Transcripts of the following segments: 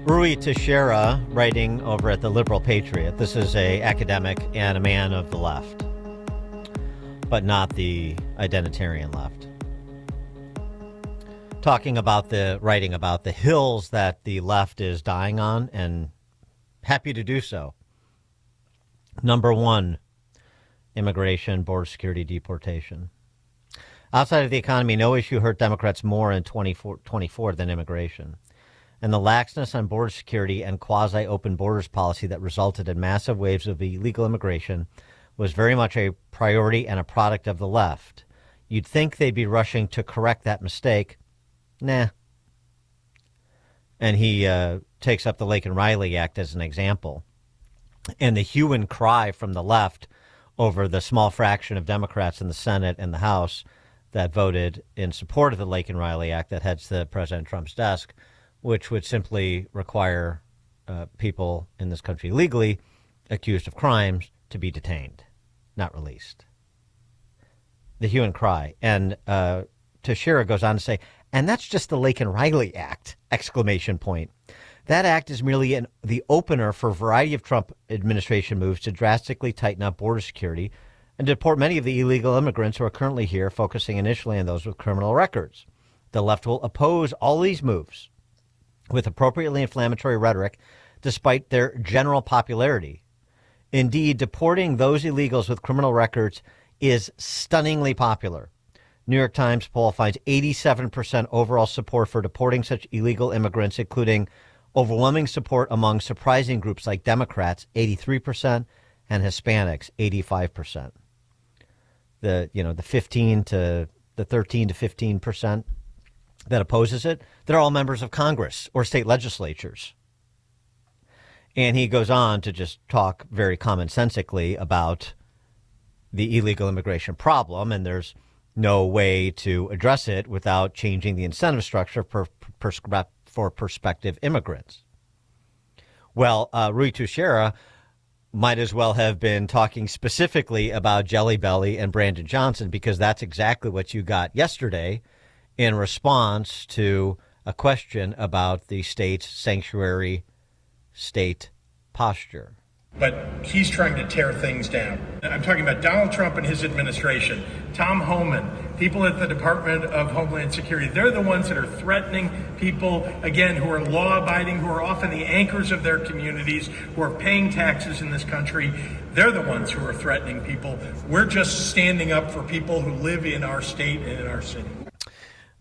Rui Teixeira, writing over at the Liberal Patriot. This is a academic and a man of the left, but not the identitarian left. Writing about the hills that the left is dying on, and happy to do so. Number one, immigration, border security, deportation. Outside of the economy, no issue hurt Democrats more in 2024 than immigration. And the laxness on border security and quasi-open borders policy that resulted in massive waves of illegal immigration was very much a priority and a product of the left. You'd think they'd be rushing to correct that mistake. Nah. And he takes up the Lake and Riley Act as an example. And the hue and cry from the left over the small fraction of Democrats in the Senate and the House that voted in support of the Lake and Riley Act that heads to President Trump's desk, which would simply require people in this country legally accused of crimes to be detained, not released. The hue and cry. And Teixeira goes on to say, and that's just the Lake and Riley Act, exclamation point. That act is merely the opener for a variety of Trump administration moves to drastically tighten up border security and deport many of the illegal immigrants who are currently here, focusing initially on those with criminal records. The left will oppose all these moves with appropriately inflammatory rhetoric, despite their general popularity. Indeed, deporting those illegals with criminal records is stunningly popular. New York Times poll finds 87% overall support for deporting such illegal immigrants, including overwhelming support among surprising groups like Democrats, 83%, and Hispanics, 85%. The 13 to 15% that opposes it, they're all members of Congress or state legislatures. And he goes on to just talk very commonsensically about the illegal immigration problem, and there's no way to address it without changing the incentive structure for prospective immigrants. Well, Rui Teixeira might as well have been talking specifically about Jelly Belly and Brandon Johnson, because that's exactly what you got yesterday in response to a question about the state's sanctuary state posture. But he's trying to tear things down. I'm talking about Donald Trump and his administration, Tom Homan, people at the Department of Homeland Security. They're the ones that are threatening people, again, who are law-abiding, who are often the anchors of their communities, who are paying taxes in this country. They're the ones who are threatening people. We're just standing up for people who live in our state and in our city.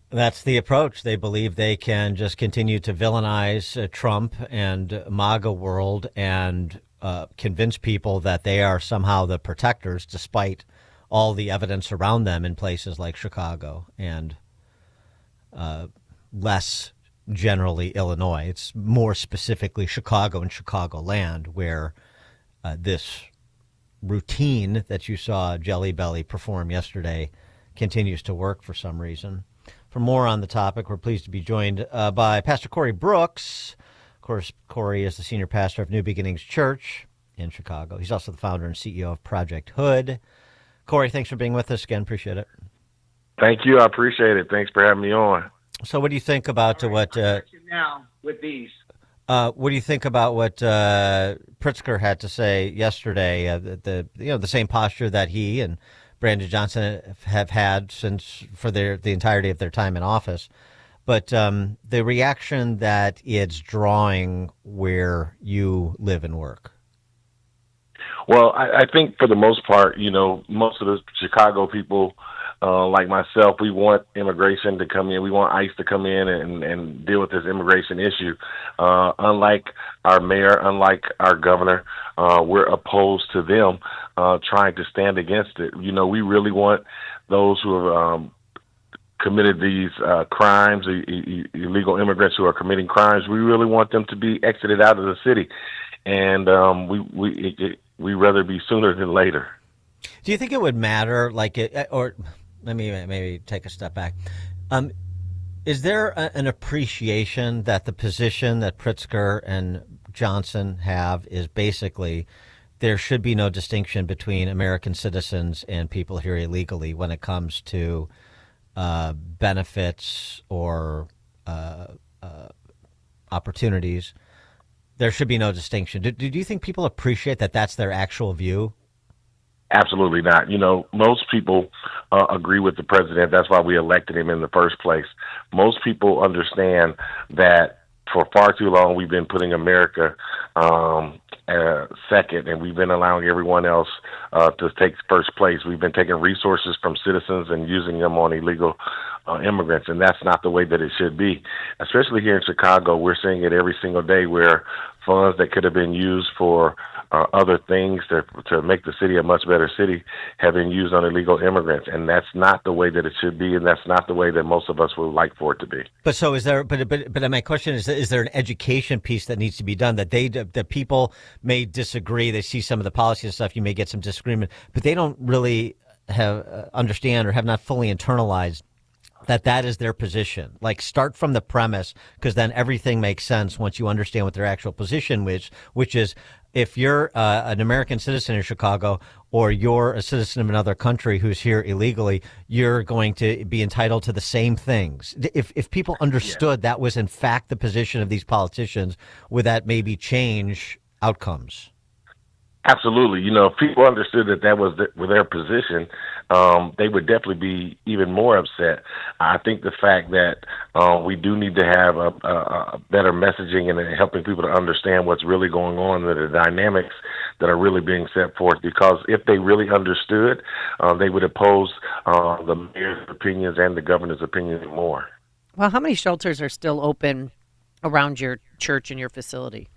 That's the approach. They believe they can just continue to villainize Trump and MAGA world and convince people that they are somehow the protectors, despite all the evidence around them in places like Chicago and less generally Illinois. It's more specifically Chicago and Chicagoland, where this routine that you saw Jelly Belly perform yesterday continues to work for some reason. For more on the topic, we're pleased to be joined by Pastor Corey Brooks. Of course, Corey is the senior pastor of New Beginnings Church in Chicago. He's also the founder and CEO of Project H.O.O.D. Corey, thanks for being with us again. Appreciate it. Thank you. I appreciate it. Thanks for having me on. So what do you think about what now with these? What do you think about what Pritzker had to say yesterday? The same posture that he and Brandon Johnson have had since for the entirety of their time in office. But the reaction that it's drawing where you live and work. Well, I think for the most part, most of the Chicago people, like myself, we want immigration to come in. We want ICE to come in and deal with this immigration issue. Unlike our mayor, unlike our governor, we're opposed to them trying to stand against it. We really want those who have committed these crimes, illegal immigrants who are committing crimes, we really want them to be exited out of the city. And we rather be sooner than later. Do you think it would matter, or let me maybe take a step back. Is there an appreciation that the position that Pritzker and Johnson have is basically there should be no distinction between American citizens and people here illegally when it comes to benefits or opportunities There should be no distinction. Do you think people appreciate that that's their actual view? Absolutely not. Most people agree with the president. That's why we elected him in the first place. Most people understand that for far too long we've been putting America second, and we've been allowing everyone else to take first place. We've been taking resources from citizens and using them on illegal immigrants, and that's not the way that it should be. Especially here in Chicago, we're seeing it every single day where funds that could have been used for other things to make the city a much better city have been used on illegal immigrants, and that's not the way that it should be, and that's not the way that most of us would like for it to be. But so is there? But my question is there an education piece that needs to be done that people may disagree? They see some of the policy and stuff. You may get some disagreement, but they don't really have understand or have not fully internalized that is their position. Like, start from the premise, because then everything makes sense once you understand what their actual position is, which is if you're an American citizen in Chicago or you're a citizen of another country who's here illegally, you're going to be entitled to the same things. If people understood that was in fact the position of these politicians, would that maybe change outcomes? Absolutely. If people understood that was their position, they would definitely be even more upset. I think the fact that we do need to have a better messaging and helping people to understand what's really going on, the dynamics that are really being set forth, because if they really understood, they would oppose the mayor's opinions and the governor's opinions more. Well, how many shelters are still open around your church and your facility?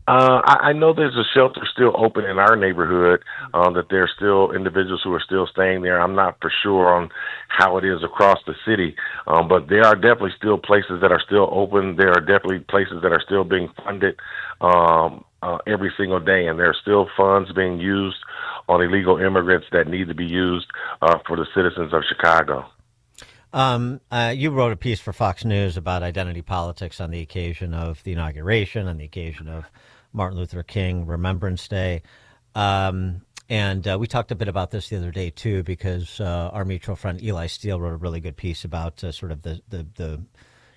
I know there's a shelter still open in our neighborhood, that there's still individuals who are still staying there. I'm not for sure on how it is across the city, but there are definitely still places that are still open. There are definitely places that are still being funded every single day, and there are still funds being used on illegal immigrants that need to be used for the citizens of Chicago. You wrote a piece for Fox News about identity politics on the occasion of the inauguration, on the occasion of Martin Luther King Remembrance Day. And we talked a bit about this the other day, too, because our mutual friend Eli Steele wrote a really good piece about sort of the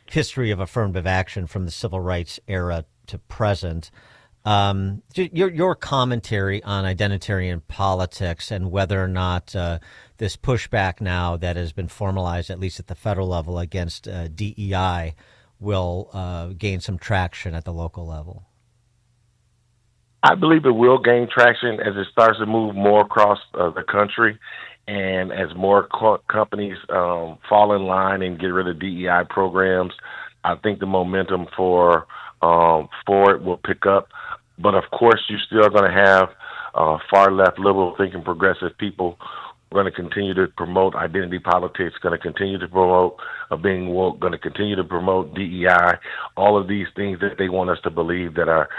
history of affirmative action from the civil rights era to present. Your commentary on identitarian politics and whether or not this pushback now that has been formalized, at least at the federal level, against DEI will gain some traction at the local level. I believe it will gain traction as it starts to move more across the country, and as more companies fall in line and get rid of DEI programs. I think the momentum for it will pick up. But of course, you still are going to have far left, liberal thinking, progressive people. We're going to continue to promote identity politics, going to continue to promote being woke, going to continue to promote DEI, all of these things that they want us to believe that are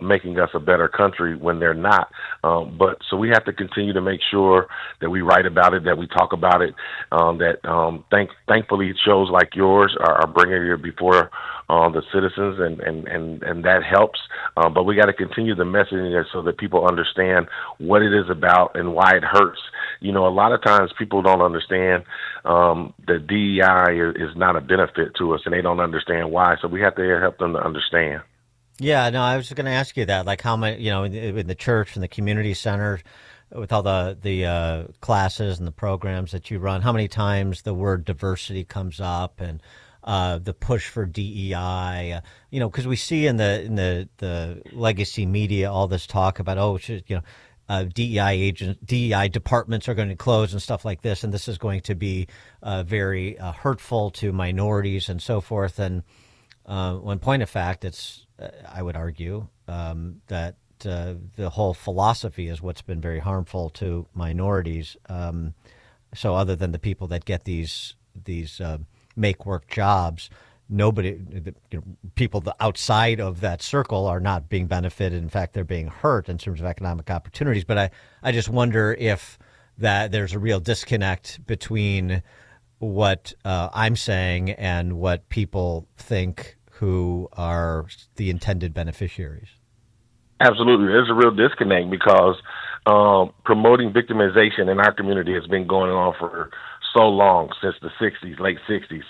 making us a better country when they're not. But so we have to continue to make sure that we write about it, that we talk about it, thankfully shows like yours are bringing it before the citizens, and that helps. But we got to continue the messaging so that people understand what it is about and why it hurts. A lot of times people don't understand that DEI is not a benefit to us, and they don't understand why. So we have to help them to understand. Yeah, no, I was just going to ask you that, like how many, in the church and the community center, with all the classes and the programs that you run, how many times the word diversity comes up and the push for DEI, because we see in the legacy media all this talk about, DEI departments are going to close and stuff like this, and this is going to be very hurtful to minorities and so forth. And one point of fact, it's I would argue that the whole philosophy is what's been very harmful to minorities. So other than the people that get these make work jobs, people outside of that circle are not being benefited. In fact, they're being hurt in terms of economic opportunities. But I just wonder if that there's a real disconnect between what I'm saying and what people think who are the intended beneficiaries. Absolutely. There's a real disconnect because promoting victimization in our community has been going on for so long, since the 60s, late 60s.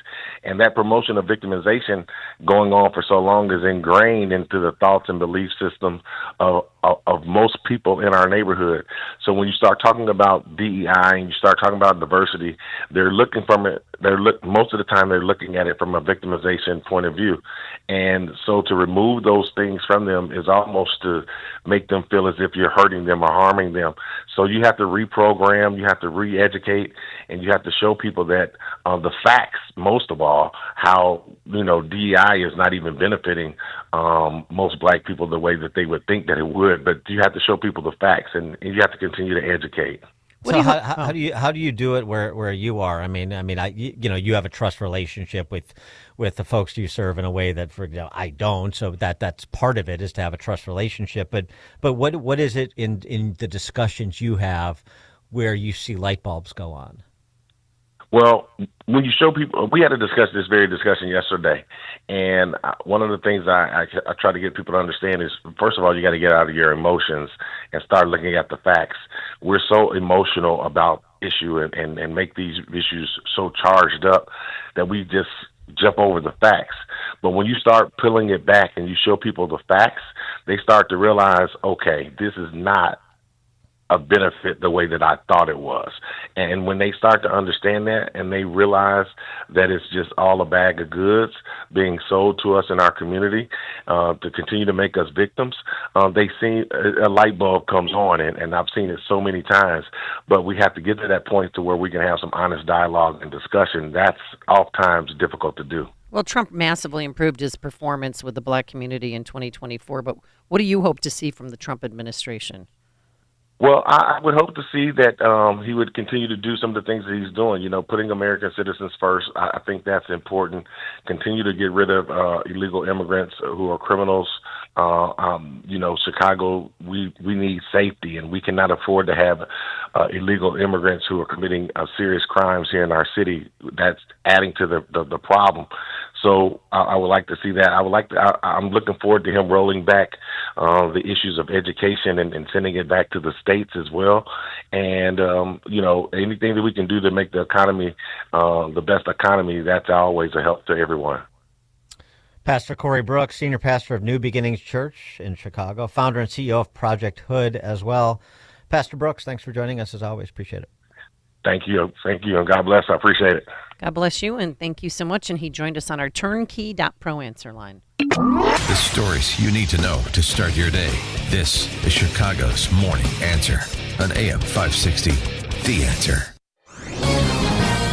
And that promotion of victimization going on for so long is ingrained into the thoughts and belief system of most people in our neighborhood. So when you start talking about DEI and you start talking about diversity, they're looking from it. Most of the time they're looking at it from a victimization point of view. And so to remove those things from them is almost to make them feel as if you're hurting them or harming them. So you have to reprogram, you have to re-educate, and you have to show people that the facts, most of all, how, DEI is not even benefiting most black people the way that they would think that it would. But you have to show people the facts, and you have to continue to educate. So how do you do it where you are? I mean, you have a trust relationship with the folks you serve in a way that, I don't. So that's part of it, is to have a trust relationship. But what is it in the discussions you have where you see light bulbs go on? Well, when you show people, we had to discuss this very discussion yesterday, and one of the things I try to get people to understand is, first of all, you got to get out of your emotions and start looking at the facts. We're so emotional about issue and make these issues so charged up that we just jump over the facts. But when you start pulling it back and you show people the facts, they start to realize, okay, this is not a benefit the way that I thought it was. And when they start to understand that and they realize that it's just all a bag of goods being sold to us in our community to continue to make us victims, they see a light bulb comes on, and I've seen it so many times. But we have to get to that point to where we can have some honest dialogue and discussion. That's oftentimes difficult to do. Well, Trump massively improved his performance with the black community in 2024, but what do you hope to see from the Trump administration? Well, I would hope to see that he would continue to do some of the things that he's doing, putting American citizens first. I think that's important. Continue to get rid of illegal immigrants who are criminals. Chicago, we need safety, and we cannot afford to have illegal immigrants who are committing serious crimes here in our city. That's adding to the problem. So I would like to see that. I'm looking forward to him rolling back the issues of education and sending it back to the states as well. And, anything that we can do to make the economy the best economy, that's always a help to everyone. Pastor Corey Brooks, Senior Pastor of New Beginnings Church in Chicago, founder and CEO of Project H.O.O.D as well. Pastor Brooks, thanks for joining us as always. Appreciate it. Thank you, and God bless. I appreciate it. God bless you, and thank you so much. And he joined us on our turnkey.pro answer line. The stories you need to know to start your day. This is Chicago's Morning Answer on AM 560. The Answer.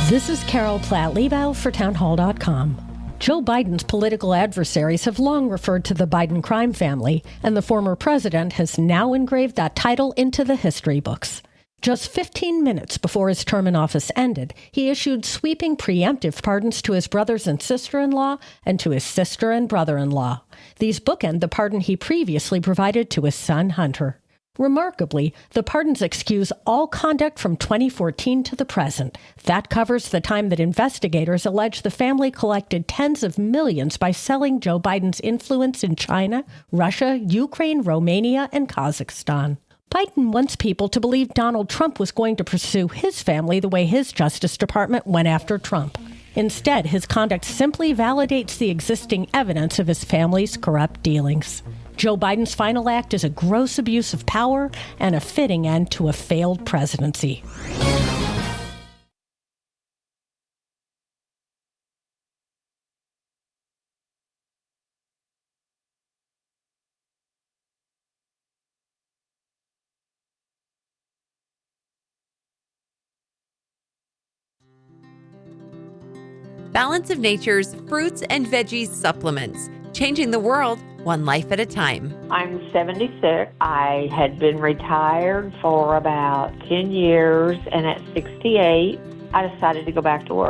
This is Carol Platt-Liebau for townhall.com. Joe Biden's political adversaries have long referred to the Biden crime family, and the former president has now engraved that title into the history books. Just 15 minutes before his term in office ended, he issued sweeping preemptive pardons to his brothers and sister-in-law and to his sister and brother-in-law. These bookend the pardon he previously provided to his son, Hunter. Remarkably, the pardons excuse all conduct from 2014 to the present. That covers the time that investigators allege the family collected tens of millions by selling Joe Biden's influence in China, Russia, Ukraine, Romania, and Kazakhstan. Biden wants people to believe Donald Trump was going to pursue his family the way his Justice Department went after Trump. Instead, his conduct simply validates the existing evidence of his family's corrupt dealings. Joe Biden's final act is a gross abuse of power and a fitting end to a failed presidency. Balance of Nature's fruits and veggies supplements, changing the world one life at a time. I'm 76. I had been retired for about 10 years, and at 68, I decided to go back to work.